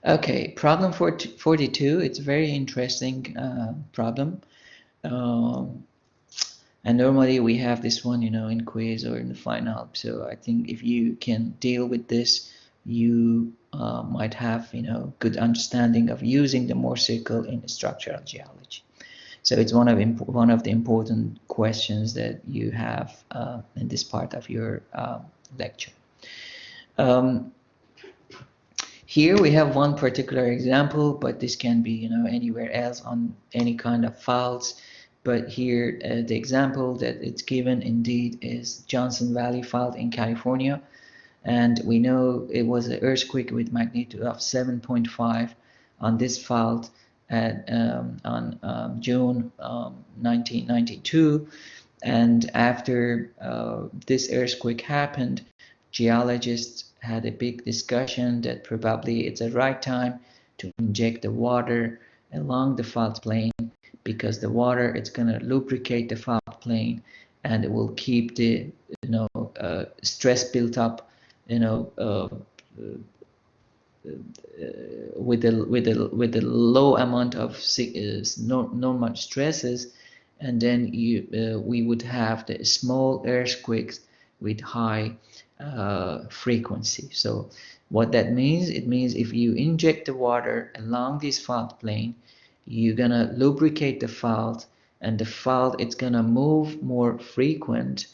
Okay, problem 42. It's a very interesting problem. Um, and normally we have this one, in quiz or in the final. So I think if you can deal with this, you might have, good understanding of using the Mohr circle in structural geology. So it's one of the important questions that you have in this part of your lecture. Here we have one particular example, but this can be, anywhere else on any kind of faults. But here, the example that it's given indeed is Johnson Valley Fault in California. And we know it was an earthquake with magnitude of 7.5 on this fault on June 1992. And after this earthquake happened, geologists had a big discussion that probably it's the right time to inject the water along the fault plane, because the water, it's going to lubricate the fault plane and it will keep the stress built up with the low amount of not much stresses, and then we would have the small earthquakes with high frequency. So what that means, it means if you inject the water along this fault plane, you're gonna lubricate the fault, and the fault, it's gonna move more frequent,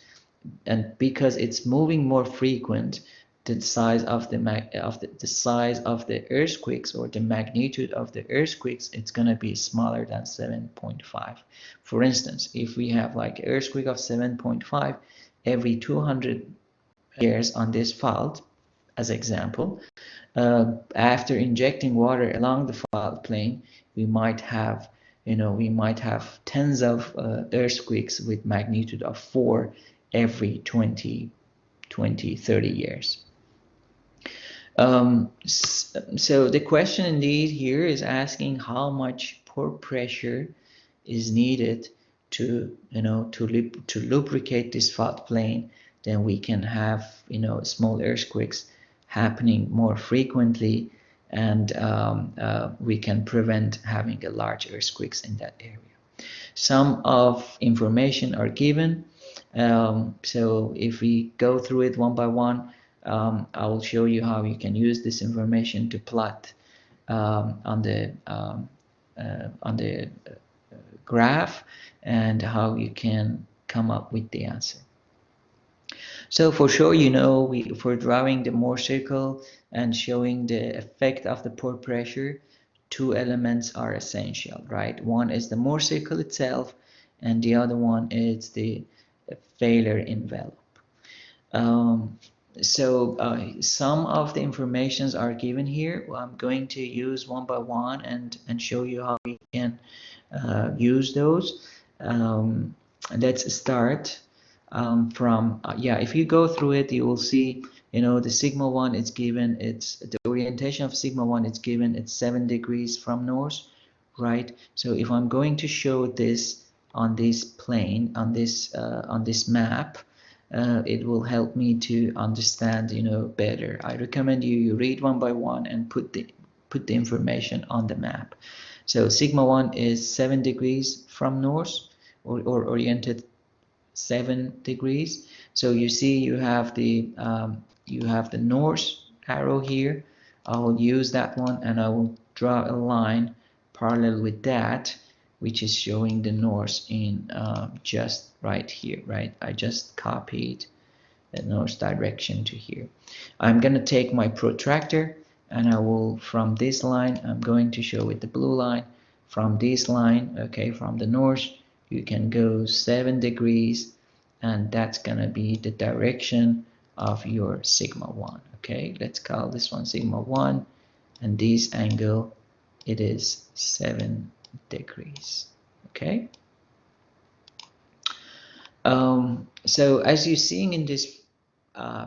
and because it's moving more frequent, the size of the size of the earthquakes, or the magnitude of the earthquakes, it's gonna be smaller than 7.5. For instance, if we have like an earthquake of 7.5 every 200 years on this fault, as example, after injecting water along the fault plane, we might have tens of earthquakes with magnitude of 4 every 20, 30 years. So the question indeed here is asking how much pore pressure is needed to lubricate this fault plane. Then we can have small earthquakes happening more frequently, and we can prevent having a large earthquakes in that area. Some of information are given. So if we go through it one by one, I will show you how you can use this information to plot on the graph, and how you can come up with the answer. So for sure, for drawing the Mohr circle and showing the effect of the pore pressure, two elements are essential, right? One is the Mohr circle itself, and the other one is the failure envelope. So some of the informations are given here. I'm going to use one by one and show you how you can use those. Let's start from if you go through it, you will see the sigma 1 is given, it's the orientation of sigma 1 is given, it's 7 degrees from north, right? So if I'm going to show this on this plane, on this map, it will help me to understand better. I recommend you read one by one and put the information on the map. So sigma 1 is 7 degrees from north, or oriented 7 degrees. So you see you have the north arrow here. I will use that one, and I will draw a line parallel with that, which is showing the north in just right here, right? I just copied the north direction to here. I'm going to take my protractor, and I will, from this line, I'm going to show with the blue line, from this line, okay, from the north, you can go 7 degrees, and that's going to be the direction of your sigma 1. Okay, let's call this one sigma 1, and this angle, it is 7 degrees. Okay. So as you're seeing in this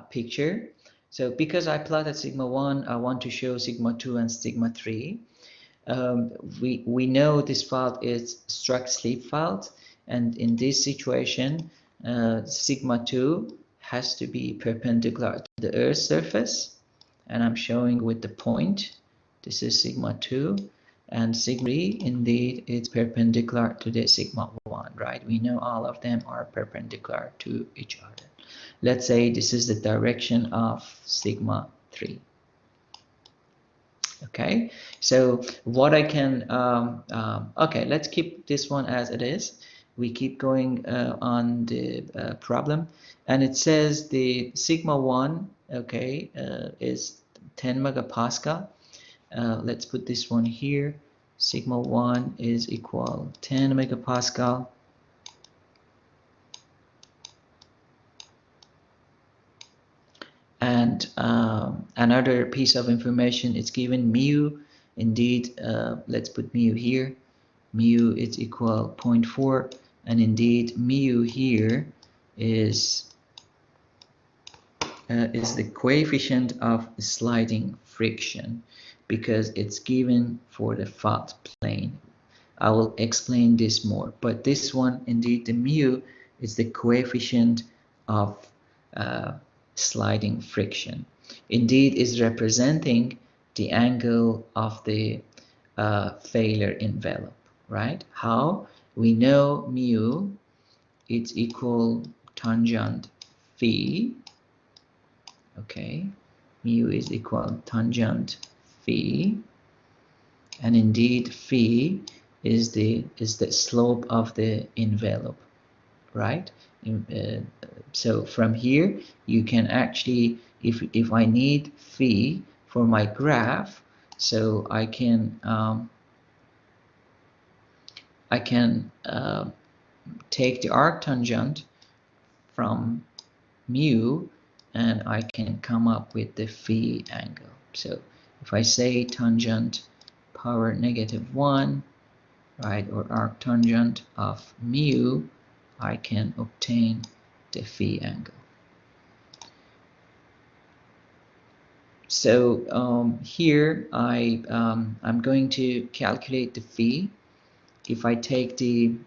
picture, so because I plotted sigma 1, I want to show sigma 2 and sigma 3. We know this fault is struck slip fault, and in this situation, sigma 2 has to be perpendicular to the Earth's surface, and I'm showing with the point This is sigma 2, and sigma 3, indeed, it's perpendicular to the sigma 1, right? We know all of them are perpendicular to each other. Let's say this is the direction of sigma 3. Okay, so what I can, okay, let's keep this one as it is. We keep going on the problem, and it says the sigma 1, okay, is 10 megapascal. Let's put this one here. Sigma 1 is equal 10 megapascal. And another piece of information is given mu. Indeed, let's put mu here. Mu is equal 0.4, and indeed mu here is the coefficient of sliding friction, because it's given for the fault plane. I will explain this more, but this one, indeed, the mu is the coefficient of sliding friction. Indeed, is representing the angle of the failure envelope, right? How? We know mu is equal tangent phi. Okay, mu is equal tangent phi, and indeed phi is the slope of the envelope, right? So from here you can actually, if I need phi for my graph, so I can take the arctangent from mu, and I can come up with the phi angle. So if I say tangent power -1, right, or arctangent of mu, I can obtain the phi angle. So here I'm going to calculate the phi. If I take the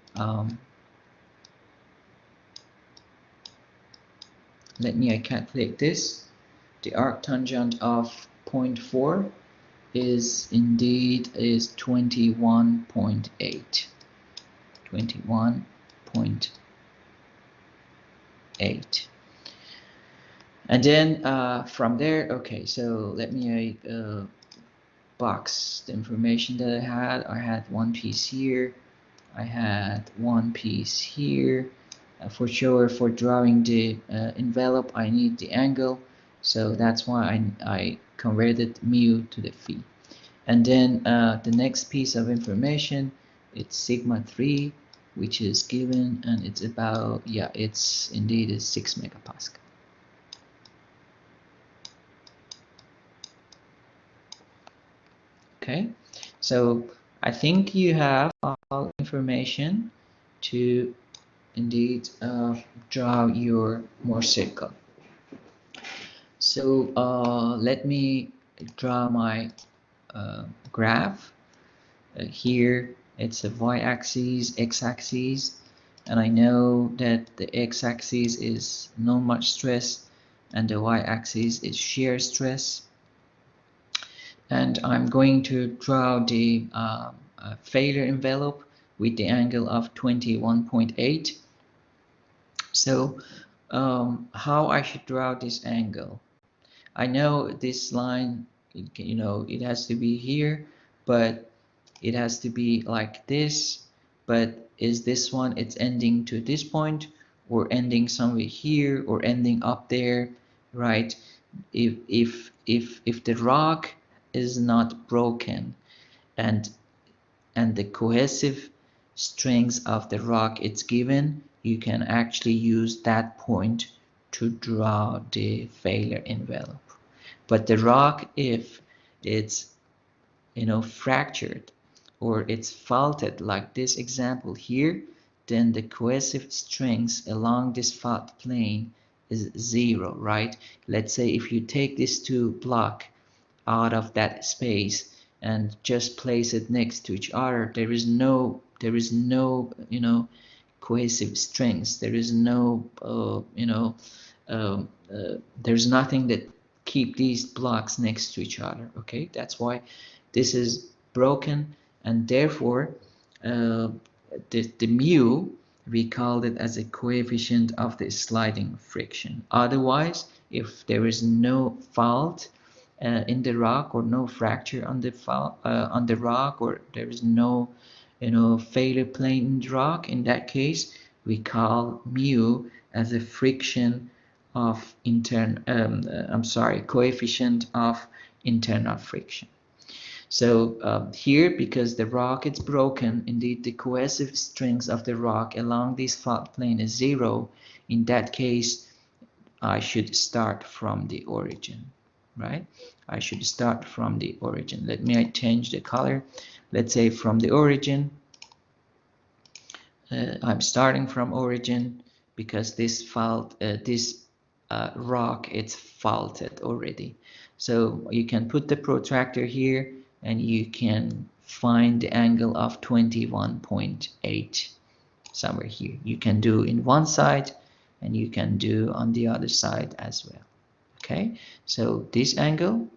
let me calculate this. The arctangent of 0.4 is indeed 21.8. 21.8. And then from there, okay, so let me box the information that I had. I had one piece here, I had one piece here. For sure, for drawing the envelope, I need the angle, so that's why I converted mu to the phi. And then the next piece of information, it's sigma 3, which is given, and it's about, yeah, it's indeed is 6 megapascal. Okay, so I think you have all information to indeed draw your Mohr circle. So let me draw my graph. Here it's a y-axis, x-axis, and I know that the x-axis is non-Mohr stress and the y-axis is shear stress. And I'm going to draw the failure envelope with the angle of 21.8. So how I should draw this angle? I know this line, you know, it has to be here, but it has to be like this. But is this one, it's ending to this point, or ending somewhere here, or ending up there, right? If the rock is not broken, and the cohesive strength of the rock it's given, you can actually use that point to draw the failure envelope. But the rock, if it's, you know, fractured or it's faulted like this example here, then the cohesive strength along this fault plane is 0, right? Let's say if you take these two blocks out of that space and just place it next to each other, there is no you know, cohesive strength. There is no you know, there's nothing that keep these blocks next to each other. Okay, that's why this is broken, and therefore the mu, we called it as a coefficient of the sliding friction. Otherwise, if there is no fault in the rock, or no fracture on the rock, or there is no failure plane in the rock, in that case we call mu as a friction of coefficient of internal friction. So here, because the rock is broken, indeed the cohesive strength of the rock along this fault plane is 0. In that case, I should start from the origin, right? I should start from the origin. Let me change the color. Let's say from the origin. I'm starting from origin because this rock, it's faulted already. So you can put the protractor here, and you can find the angle of 21.8 somewhere here. You can do in one side, and you can do on the other side as well. Okay, so this angle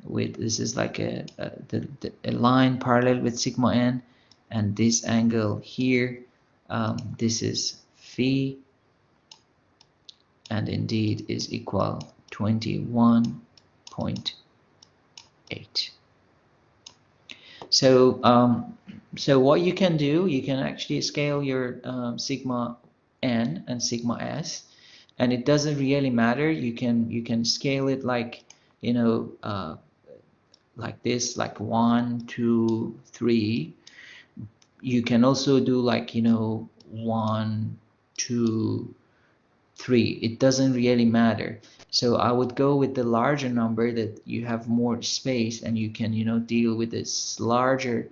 this is like a line parallel with sigma n, and this angle here, this is phi, and indeed is equal 21.8. So what you can do, you can actually scale your sigma n and sigma s, and it doesn't really matter. You can scale it like like this, like 1, 2, 3. You can also do like 1, 2, 3. It doesn't really matter. So I would go with the larger number, that you have more space, and you can deal with this larger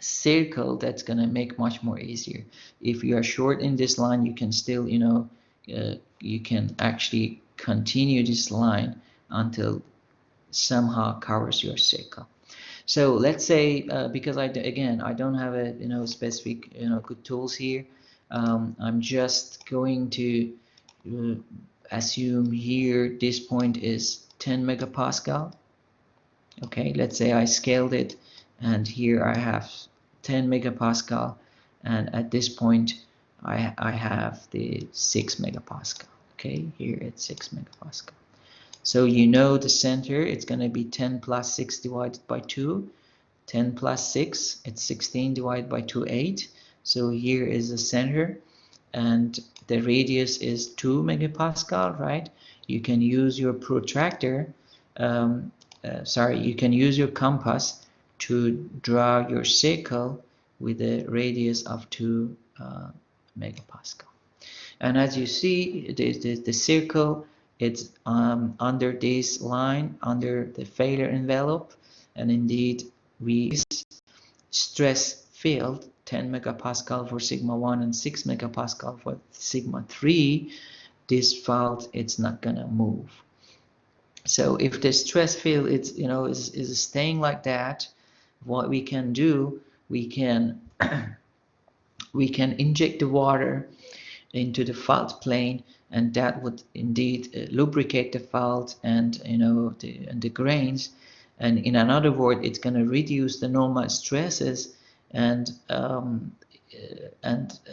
circle. That's gonna make much more easier. If you are short in this line, you can still you can actually continue this line until somehow covers your circle. So let's say because I don't have a specific good tools here. I'm just going to assume here this point is 10 megapascal. Okay, let's say I scaled it, and here I have 10 megapascal, and at this point I have the 6 megapascal. Okay, here it's 6 megapascal. So the center, it's going to be 10 plus 6 divided by 2. 10 plus 6, it's 16 divided by 2, 8. So here is the center, and the radius is 2 megapascal, right? You can use your protractor, you can use your compass to draw your circle with a radius of 2 megapascal. And as you see, the circle, it's under this line, under the failure envelope, and indeed we stress field 10 megapascal for sigma 1 and 6 megapascal for sigma 3. This fault, it's not gonna move. So if the stress field is staying like that, what we can do, we can inject the water into the fault plane, and that would indeed lubricate the fault and the grains, and in another word, it's going to reduce the normal stresses, and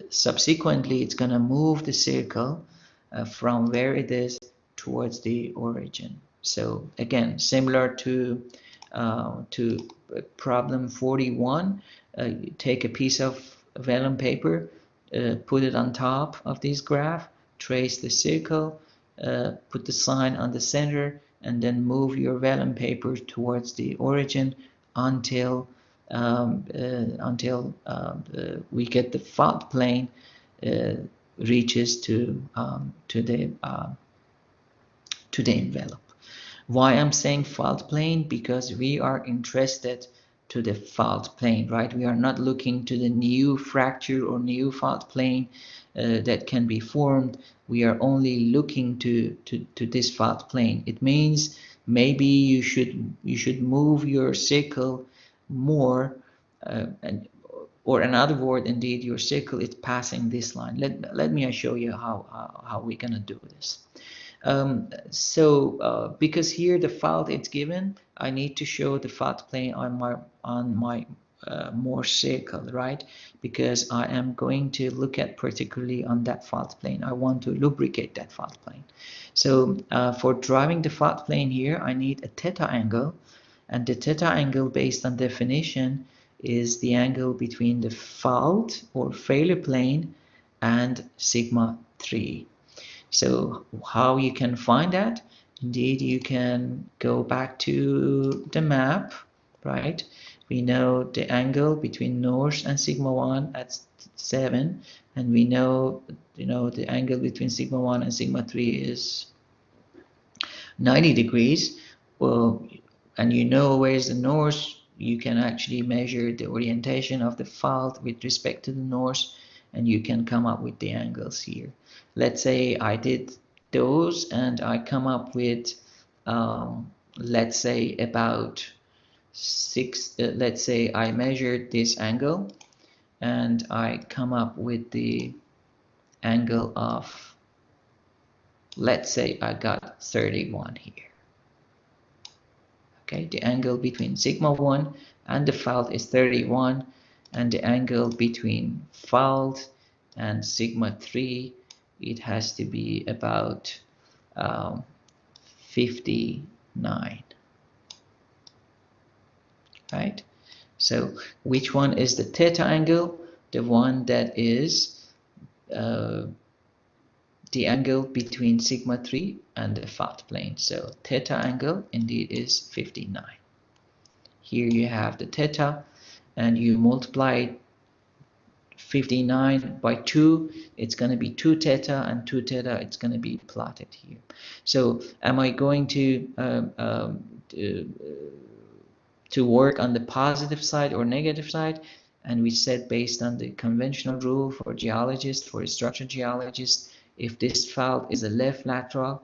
subsequently it's going to move the circle from where it is towards the origin. So again, similar to problem 41, take a piece of vellum paper, put it on top of this graph, trace the circle, put the sign on the center, and then move your vellum paper towards the origin until we get the fault plane reaches to the envelope. Why I'm saying fault plane? Because we are interested to the fault plane, right? We are not looking to the new fracture or new fault plane that can be formed. We are only looking to this fault plane. It means maybe you should move your circle more, or another word, indeed, your circle is passing this line. Let me show you how we're gonna do this. Because here the fault it's given, I need to show the fault plane on my Mohr circle, right? Because I am going to look at particularly on that fault plane. I want to lubricate that fault plane. So for driving the fault plane here, I need a theta angle, and the theta angle based on definition is the angle between the fault or failure plane and sigma 3. So how you can find that? Indeed, you can go back to the map, right? We know the angle between north and sigma 1 at 7, and we know, the angle between sigma 1 and sigma 3 is 90 degrees. Well, and where's the north, you can actually measure the orientation of the fault with respect to the north, and you can come up with the angles here. Let's say I did those and I come up with, let's say about 6, let's say I measured this angle and I come up with the angle of, let's say I got 31 here. Okay, the angle between sigma 1 and the fault is 31, and the angle between fault and sigma 3, it has to be about 59, right? So which one is the theta angle? The one that is the angle between sigma 3 and the fault plane. So theta angle indeed is 59. Here you have the theta, and you multiply 59 by 2, it's going to be 2 theta, and 2 theta, it's going to be plotted here. So am I going to work on the positive side or negative side? And we said based on the conventional rule for geologists, for structural geologists, if this fault is a left lateral,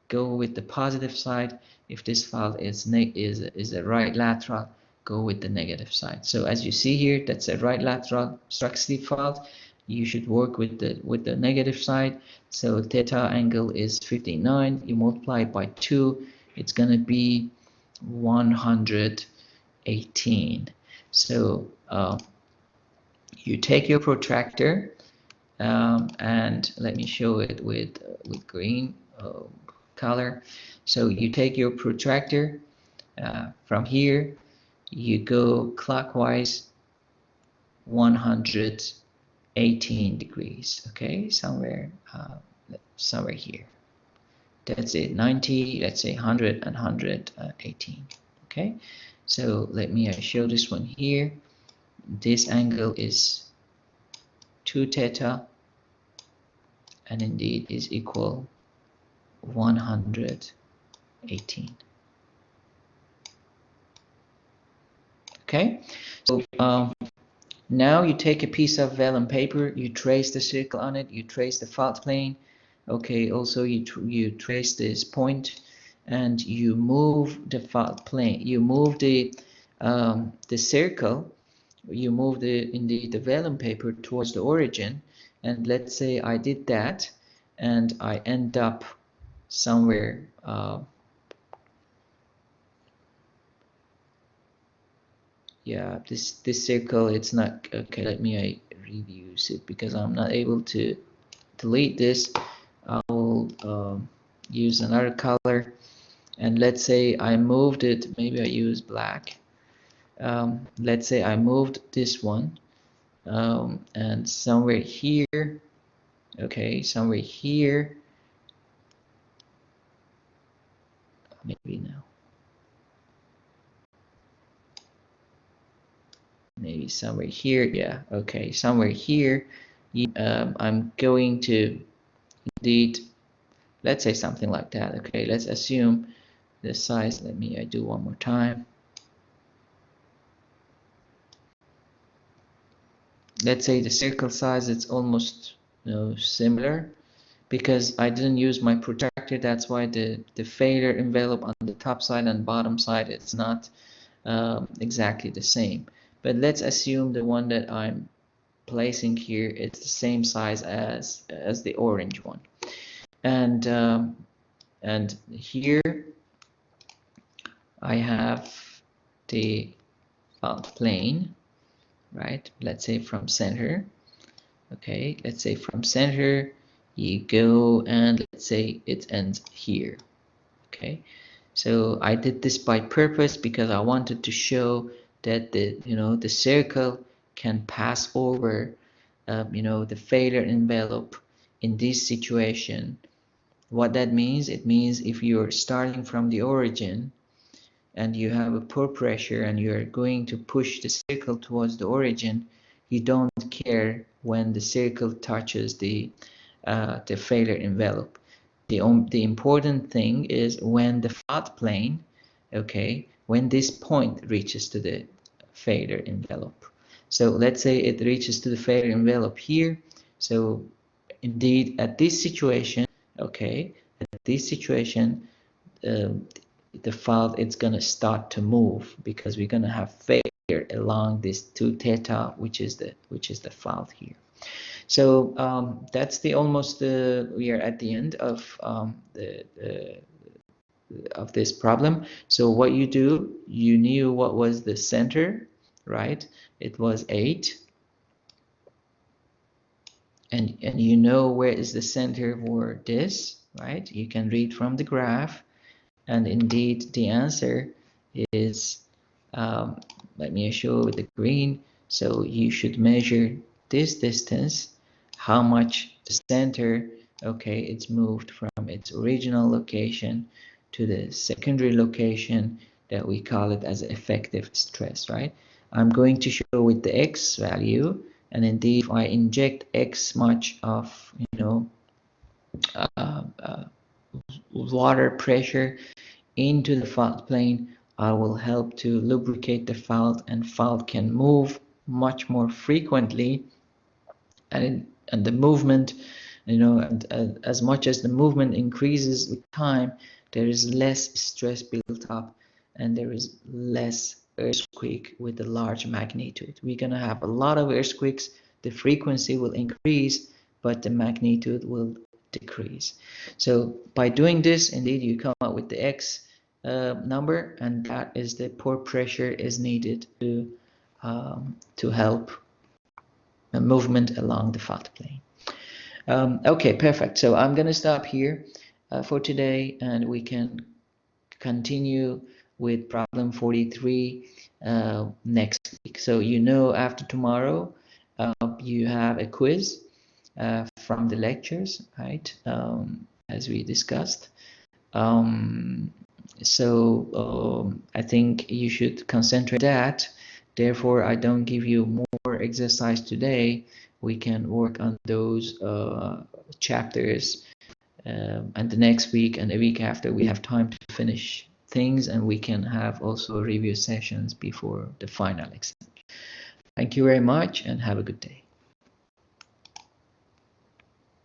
go with the positive side. If this fault is a right lateral, go with the negative side. So as you see here, that's a right lateral structural fault. You should work with the negative side. So theta angle is 59. You multiply it by 2, it's going to be 118. So you take your protractor, and let me show it with green color. So you take your protractor from here, you go clockwise 118 degrees, okay, somewhere here. That's it, 90, let's say 100 and 118, okay. So let me show this one here. This angle is 2 theta, and indeed is equal 118. Okay, so now you take a piece of vellum paper, you trace the circle on it, you trace the fault plane. Okay, also you trace this point, and you move the fault plane. You move the circle. You move the vellum paper towards the origin, and let's say I did that, and I end up somewhere. Yeah, this circle, it's not okay. Let me reuse it because I'm not able to delete this. I will use another color, and let's say I moved it. Maybe I use black. Let's say I moved this one, and somewhere here. Okay, somewhere here. Maybe now. Maybe somewhere here. Yeah. Okay, somewhere here. I'm going to indeed, let's say something like that. Okay, let's assume the size. Let me do one more time. Let's say the circle size, it's almost similar, because I didn't use my protractor. That's why the failure envelope on the top side and bottom side, it's not exactly the same. But let's assume the one that I'm placing here, it's the same size as the orange one. And And here I have the fault plane, right? Let's say from center. Okay, let's say from center you go, and let's say it ends here. Okay, so I did this by purpose because I wanted to show that the circle can pass over the failure envelope in this situation. What that means, it means if you're starting from the origin and you have a pore pressure and you're going to push the circle towards the origin, you don't care when the circle touches the failure envelope. The important thing is when the fault plane, okay, when this point reaches to the failure envelope. So let's say it reaches to the failure envelope here. So indeed at this situation, okay, at this situation, the fault is going to start to move because we're going to have failure along this 2 theta, which is the fault here. So that's the almost we are at the end of of this problem. So what you do, you knew what was the center, right? It was 8. And you know where is the center for this, right? You can read from the graph. And indeed, the answer is, let me show with the green. So you should measure this distance, how much the center, okay, it's moved from its original location to the secondary location that we call it as effective stress, right? I'm going to show with the X value, and indeed, if I inject X much of, water pressure into the fault plane, I will help to lubricate the fault, and fault can move much more frequently, and the movement, and as much as the movement increases with time, there is less stress built up and there is less earthquake with a large magnitude. We're going to have a lot of earthquakes, the frequency will increase, but the magnitude will decrease. So by doing this, indeed, you come up with the X number, and that is the pore pressure is needed to help a movement along the fault plane. Okay, perfect. So I'm going to stop here for today, and we can continue with problem 43 next week. So after tomorrow, you have a quiz from the lectures, right? As we discussed. I think you should concentrate that. Therefore, I don't give you more exercise today. We can work on those chapters, and the next week and the week after we have time to finish things, and we can have also review sessions before the final exam. Thank you very much and have a good day.